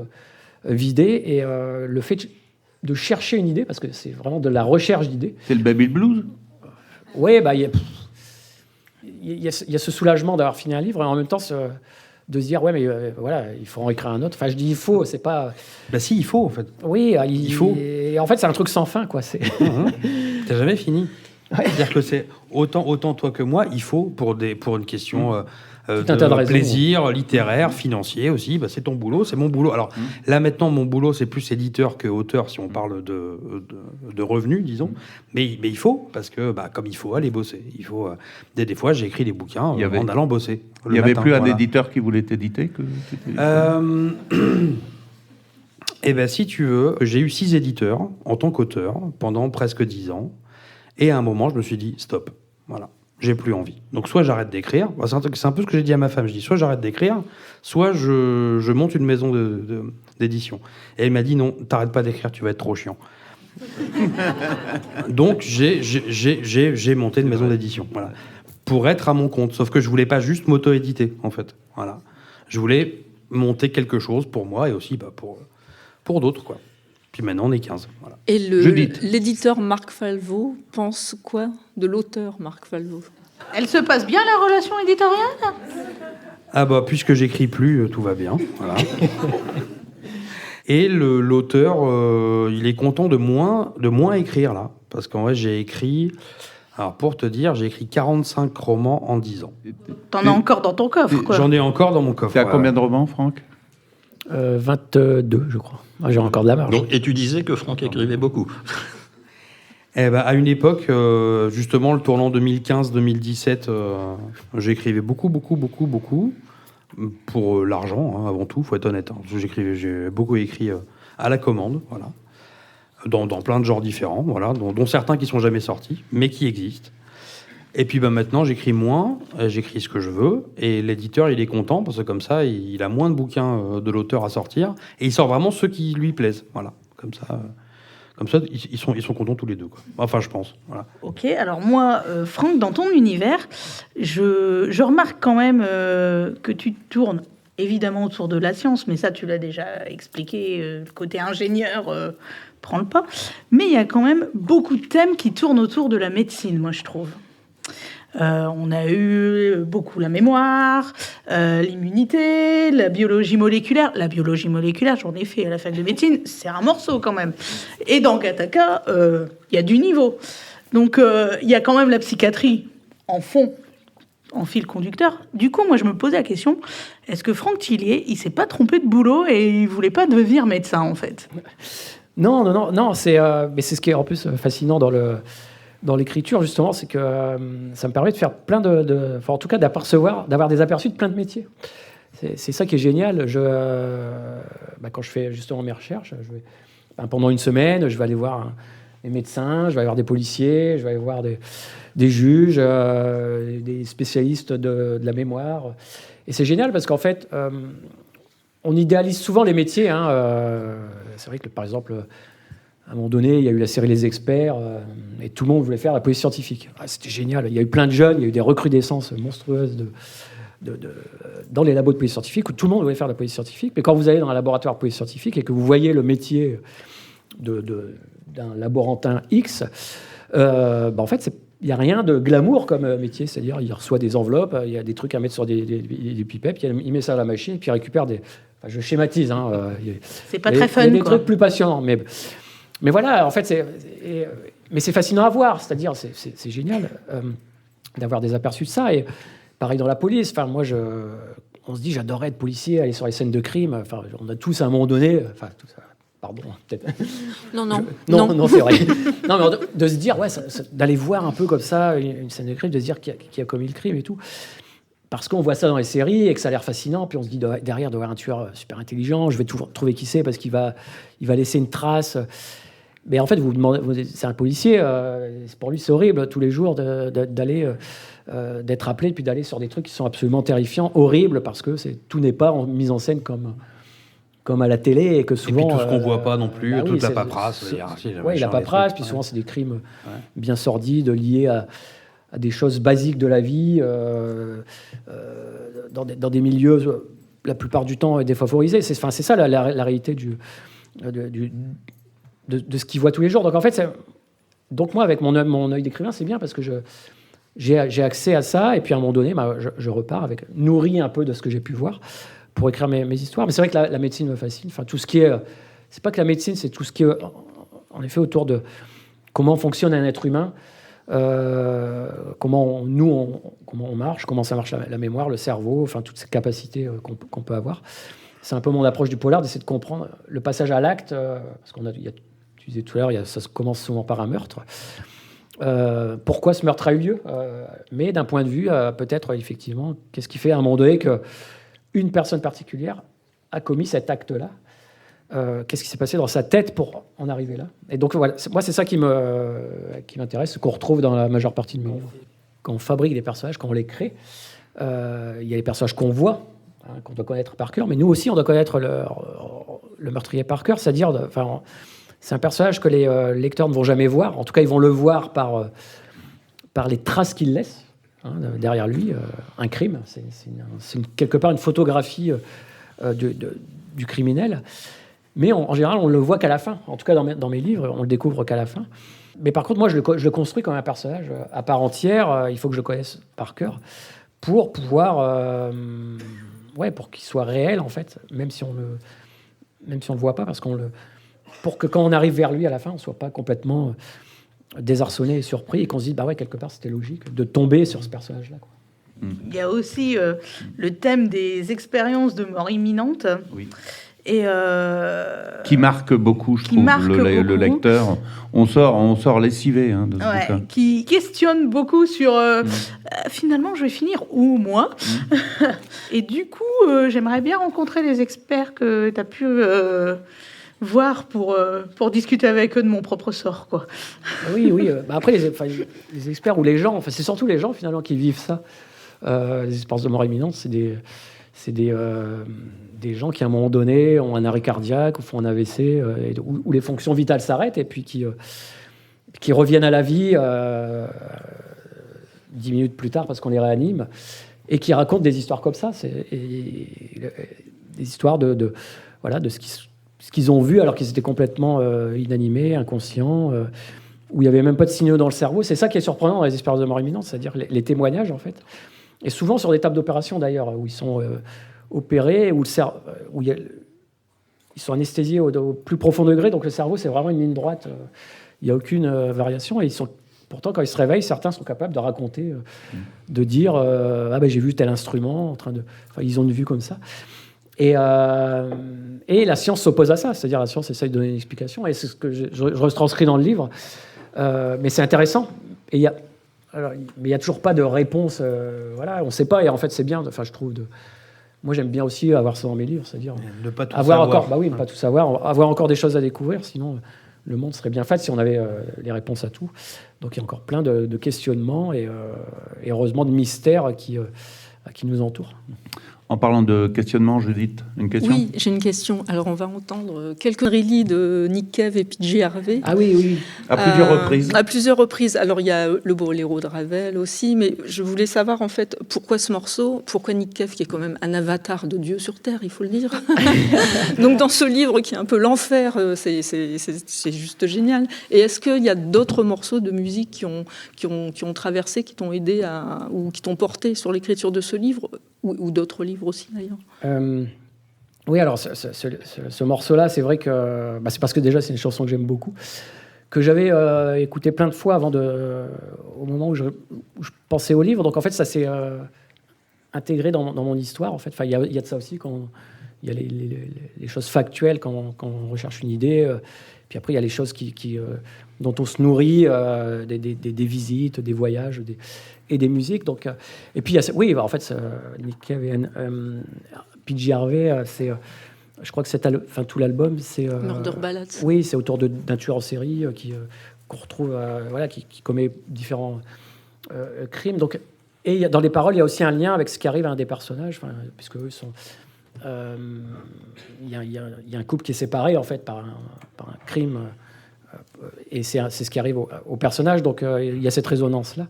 vidé. Et le fait de chercher une idée, parce que c'est vraiment de la recherche d'idées. C'est le baby blues? Oui, il y a ce soulagement d'avoir fini un livre, et en même temps, de se dire, ouais, mais voilà, il faut en écrire un autre. Enfin, je dis il faut, c'est pas... Bah si, il faut, en fait. Oui, il faut. Et en fait, c'est un truc sans fin, quoi. T'as jamais fini. Ouais. C'est-à-dire que c'est autant toi que moi, il faut, pour une question de plaisir littéraire, financier aussi, c'est ton boulot, c'est mon boulot. Alors là, maintenant, mon boulot, c'est plus éditeur que auteur, si on parle de revenus, disons. Mais il faut, parce que comme il faut aller bosser. Il faut, des fois, j'ai écrit des bouquins en allant bosser. Il n'y avait plus un éditeur qui voulait t'éditer Eh bien, si tu veux, j'ai eu 6 éditeurs en tant qu'auteur pendant presque 10 ans. Et à un moment, je me suis dit, stop, voilà, j'ai plus envie. Donc, soit j'arrête d'écrire, c'est un peu ce que j'ai dit à ma femme, je dis, soit j'arrête d'écrire, soit je monte une maison d'édition. Et elle m'a dit, non, t'arrêtes pas d'écrire, tu vas être trop chiant. Donc, j'ai monté une maison d'édition, voilà, pour être à mon compte. Sauf que je voulais pas juste m'auto-éditer, en fait. Voilà. Je voulais monter quelque chose pour moi et aussi pour d'autres, quoi. Puis maintenant, on est 15. Voilà. Et l'éditeur Marc Falvaux pense quoi de l'auteur Marc Falvaux? Elle se passe bien, la relation éditoriale? Ah puisque j'écris plus, tout va bien. Voilà. Et l'auteur, il est content de moins écrire, là. Parce qu'en vrai, j'ai écrit... Alors, pour te dire, j'ai écrit 45 romans en 10 ans. T'en as encore dans ton coffre, quoi. J'en ai encore dans mon coffre. T'as combien de romans, Franck? 22, je crois. J'ai encore de la marge. Donc, et tu disais que Franck écrivait beaucoup. À une époque, justement, le tournant 2015-2017, j'écrivais beaucoup. Pour l'argent, avant tout, faut être honnête. J'ai beaucoup écrit à la commande, voilà. Dans plein de genres différents, voilà, dont certains qui sont jamais sortis, mais qui existent. Et puis maintenant, j'écris moins, j'écris ce que je veux, et l'éditeur, il est content, parce que comme ça, il a moins de bouquins de l'auteur à sortir, et il sort vraiment ceux qui lui plaisent. Voilà, comme ça ils sont contents tous les deux, quoi. Enfin, je pense. Voilà. Ok, alors moi, Franck, dans ton univers, je remarque quand même que tu tournes évidemment autour de la science, mais ça, tu l'as déjà expliqué, le côté ingénieur prend le pas. Mais il y a quand même beaucoup de thèmes qui tournent autour de la médecine, moi, je trouve. On a eu beaucoup la mémoire, l'immunité, la biologie moléculaire. La biologie moléculaire, j'en ai fait à la fac de médecine, c'est un morceau quand même. Et dans Gattaca, il y a du niveau. Donc, il y a quand même la psychiatrie en fond, en fil conducteur. Du coup, moi, je me posais la question, est-ce que Franck Thillier, il s'est pas trompé de boulot et il voulait pas devenir médecin, en fait? Non, mais c'est ce qui est en plus fascinant dans l'écriture, justement, c'est que ça me permet de faire plein enfin, en tout cas, d'avoir des aperçus de plein de métiers. C'est ça qui est génial. Quand je fais justement mes recherches, pendant une semaine, je vais aller voir des médecins, je vais aller voir des policiers, je vais aller voir des juges, des spécialistes de la mémoire. Et c'est génial parce qu'en fait, on idéalise souvent les métiers. C'est vrai que, par exemple, à un moment donné, il y a eu la série Les Experts et tout le monde voulait faire la police scientifique. C'était génial. Il y a eu plein de jeunes, il y a eu des recrudescences monstrueuses dans les labos de police scientifique où tout le monde voulait faire la police scientifique. Mais quand vous allez dans un laboratoire de police scientifique et que vous voyez le métier d'un laborantin X, en fait, il n'y a rien de glamour comme métier. C'est-à-dire, il reçoit des enveloppes, il y a des trucs à mettre sur des pipettes, puis il met ça à la machine, et puis il récupère des... Enfin, je schématise. C'est pas très fun, il y a des quoi. trucs plus passionnants. Mais voilà, en fait, mais c'est fascinant à voir. C'est-à-dire, c'est génial d'avoir des aperçus de ça. Et pareil dans la police. Enfin, moi, on se dit, j'adorais être policier, aller sur les scènes de crime. Enfin, on a tous à un moment donné... Enfin, tout ça. Pardon, peut-être. Non, c'est vrai. Non, mais de se dire, d'aller voir un peu comme ça une scène de crime, de se dire qui a commis le crime et tout. Parce qu'on voit ça dans les séries et que ça a l'air fascinant. Puis on se dit, derrière, il doit y avoir un tueur super intelligent. Je vais trouver qui c'est parce qu'il va laisser une trace. Mais en fait, vous demandez, c'est un policier. Pour lui, c'est horrible tous les jours d'aller, d'être appelé puis d'aller sur des trucs qui sont absolument terrifiants, horribles, parce que tout n'est pas mis en scène comme à la télé, et que souvent... Et puis tout ce qu'on voit pas non plus, toute la paperasse, la paperasse, puis souvent c'est des crimes bien sordides, liés à des choses basiques de la vie, dans des milieux, la plupart du temps, défavorisés. C'est ça la réalité de ce qu'ils voient tous les jours. Donc en fait, donc moi, avec mon œil d'écrivain, c'est bien, parce que j'ai accès à ça, et puis à un moment donné, je repars nourri un peu de ce que j'ai pu voir, pour écrire mes histoires. Mais c'est vrai que la médecine me fascine. Enfin, tout ce qui est... c'est pas que la médecine, c'est tout ce qui est, en effet, autour de comment fonctionne un être humain, comment on marche, comment ça marche la mémoire, le cerveau, enfin, toutes ces capacités qu'on peut avoir. C'est un peu mon approche du polar, d'essayer de comprendre le passage à l'acte, parce tu disais tout à l'heure, ça commence souvent par un meurtre. Pourquoi ce meurtre a eu lieu, mais d'un point de vue, peut-être, effectivement, qu'est-ce qui fait à un moment donné qu'une personne particulière a commis cet acte-là. Qu'est-ce qui s'est passé dans sa tête pour en arriver là? Et donc voilà, moi c'est ça qui m'intéresse, ce qu'on retrouve dans la majeure partie de mes livres. Quand on fabrique des personnages, quand on les crée, il y a les personnages qu'on voit, qu'on doit connaître par cœur, mais nous aussi on doit connaître le meurtrier par cœur, c'est-à-dire, c'est un personnage que les lecteurs ne vont jamais voir. En tout cas, ils vont le voir par les traces qu'il laisse derrière lui, un crime. C'est quelque part une photographie du criminel. Mais en général, on le voit qu'à la fin. En tout cas, dans mes livres, on le découvre qu'à la fin. Mais par contre, moi, je le construis comme un personnage à part entière. Il faut que je le connaisse par cœur pour pouvoir... pour qu'il soit réel, en fait, même si on le voit pas, parce pour que quand on arrive vers lui à la fin, on soit pas complètement désarçonné et surpris, et qu'on se dise, quelque part, c'était logique de tomber sur ce personnage-là, quoi. Il y a aussi le thème des expériences de mort imminente. Oui. Et qui marque beaucoup, je trouve, le lecteur. On sort lessivé de ce bouquin. Qui questionne beaucoup sur finalement, je vais finir où, moi? Et du coup, j'aimerais bien rencontrer les experts que tu as pu voir pour discuter avec eux de mon propre sort, quoi. Oui. Après, les experts ou les gens, c'est surtout les gens finalement qui vivent ça. Les expériences de mort imminente, c'est des gens qui, à un moment donné, ont un arrêt cardiaque ou font un AVC, où les fonctions vitales s'arrêtent, et puis qui reviennent à la vie 10 minutes plus tard parce qu'on les réanime, et qui racontent des histoires comme ça. Des histoires de ce qu'ils ont vu alors qu'ils étaient complètement inanimés, inconscients, où il n'y avait même pas de signaux dans le cerveau. C'est ça qui est surprenant dans les expériences de mort imminente, c'est-à-dire les témoignages, en fait. Et souvent sur des tables d'opération, d'ailleurs, où ils sont opérés, où ils sont anesthésiés au plus profond degré, donc le cerveau, c'est vraiment une ligne droite. Il n'y a aucune variation. Et pourtant, quand ils se réveillent, certains sont capables de raconter, de dire j'ai vu tel instrument, ils ont une vue comme ça. Et la science s'oppose à ça, c'est-à-dire la science essaye de donner une explication, et c'est ce que je retranscris dans le livre. Mais c'est intéressant. Et mais il n'y a toujours pas de réponse. On ne sait pas. Et en fait, c'est bien. Je trouve. Moi, j'aime bien aussi avoir ça dans mes livres, c'est-à-dire ne pas tout avoir savoir. Encore, ne pas tout savoir, avoir encore des choses à découvrir. Sinon, le monde serait bien fait si on avait les réponses à tout. Donc il y a encore plein de questionnements et heureusement de mystères qui nous entourent. En parlant de questionnement, Judith, une question ? Oui, j'ai une question. Alors, on va entendre quelques rallyes de Nick Cave et PJ Harvey. Ah oui. À plusieurs reprises. À plusieurs reprises. Alors, il y a le Boléro de Ravel aussi, mais je voulais savoir, en fait, pourquoi ce morceau, pourquoi Nick Cave, qui est quand même un avatar de Dieu sur Terre, il faut le dire. Donc, dans ce livre qui est un peu l'enfer, c'est juste génial. Et est-ce qu'il y a d'autres morceaux de musique qui ont traversé, qui t'ont aidé ou qui t'ont porté sur l'écriture de ce livre ou d'autres livres aussi, d'ailleurs. Oui, alors ce morceau-là, c'est vrai que c'est parce que déjà c'est une chanson que j'aime beaucoup, que j'avais écouté plein de fois au moment où je pensais au livre. Donc en fait, ça s'est intégré dans mon histoire. En fait, il y a de ça aussi quand il y a les choses factuelles quand on recherche une idée. Puis après, il y a les choses dont on se nourrit, des visites, des voyages, et des musiques. Donc, et puis, en fait, Nick Cave et PJ Harvey, je crois que tout l'album, c'est... Murder Ballads. Oui, c'est autour d'un tueur en série qu'on retrouve, qui commet différents crimes. Donc, et dans les paroles, il y a aussi un lien avec ce qui arrive à un des personnages, puisque eux sont... Il y a un couple qui est séparé, en fait, par un crime... et c'est ce qui arrive au personnage, donc il y a cette résonance-là.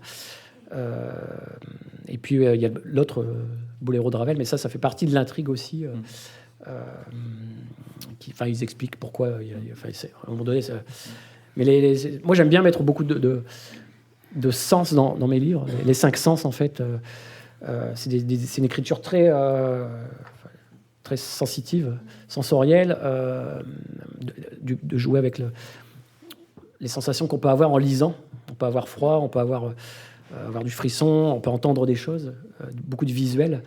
Et puis il y a l'autre Boléro de Ravel, mais ça fait partie de l'intrigue aussi. Ils expliquent pourquoi. À un moment donné, mais moi j'aime bien mettre beaucoup de sens dans mes livres. Les 5 sens, en fait, c'est une écriture très sensitive, sensorielle, de jouer avec les sensations qu'on peut avoir en lisant. On peut avoir froid, on peut avoir du frisson, on peut entendre des choses, beaucoup de visuels.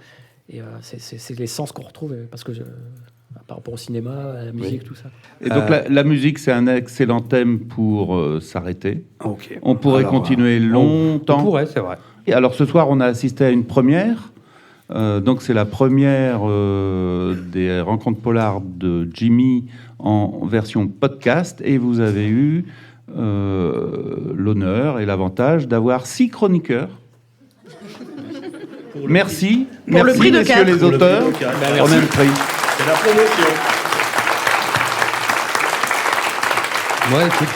Et c'est les sens qu'on retrouve, parce que par rapport au cinéma, à la musique, tout ça. Et donc la musique, c'est un excellent thème pour s'arrêter. Okay. On pourrait continuer longtemps. On pourrait, c'est vrai. Et alors ce soir, on a assisté à une première. Donc c'est la première des rencontres polars de Jimmy en version podcast. Et vous avez eu l'honneur et l'avantage d'avoir 6 chroniqueurs. Merci. Pour le prix de messieurs 4. les auteurs. On a le prix. C'est la promotion. Ouais, écoute,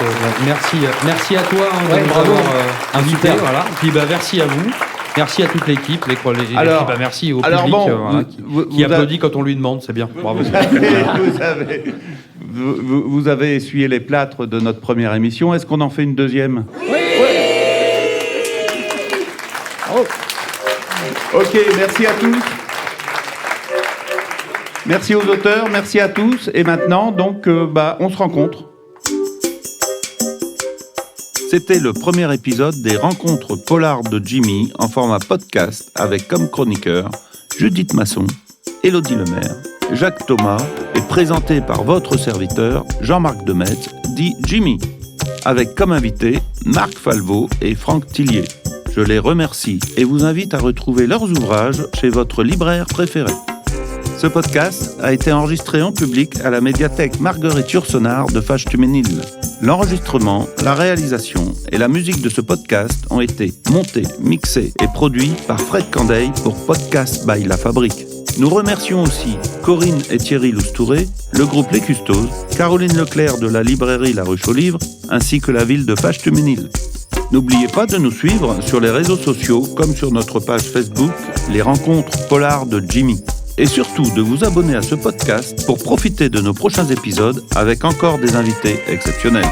merci à toi de nous bravo. avoir invité. Voilà. Puis merci à vous. Merci à toute l'équipe. Merci au public qui applaudit quand on lui demande. C'est bien. Bravo. Vous avez essuyé les plâtres de notre première émission. Est-ce qu'on en fait une deuxième ? Oui. Oh. Ok, merci à tous. Merci aux auteurs, merci à tous. Et maintenant, donc, on se rencontre. C'était le premier épisode des rencontres polars de Jimmy en format podcast avec comme chroniqueurs Judith Masson, Élodie Lemaire, Jacques Thomas et présenté par votre serviteur Jean-Marc Demetz, dit Jimmy, avec comme invités Marc Falvaux et Franck Tillier. Je les remercie et vous invite à retrouver leurs ouvrages chez votre libraire préféré. Ce podcast a été enregistré en public à la médiathèque Marguerite Yourcenar de Fâche-Tuménil. L'enregistrement, la réalisation et la musique de ce podcast ont été montés, mixés et produits par Fred Candeil pour Podcast by La Fabrique. Nous remercions aussi Corinne et Thierry Loustouré, le groupe Les Custos, Caroline Leclerc de la librairie La Ruche aux Livres, ainsi que la ville de Fâche-Tuménil. N'oubliez pas de nous suivre sur les réseaux sociaux comme sur notre page Facebook Les Rencontres Polars de Jimmy. Et surtout de vous abonner à ce podcast pour profiter de nos prochains épisodes avec encore des invités exceptionnels.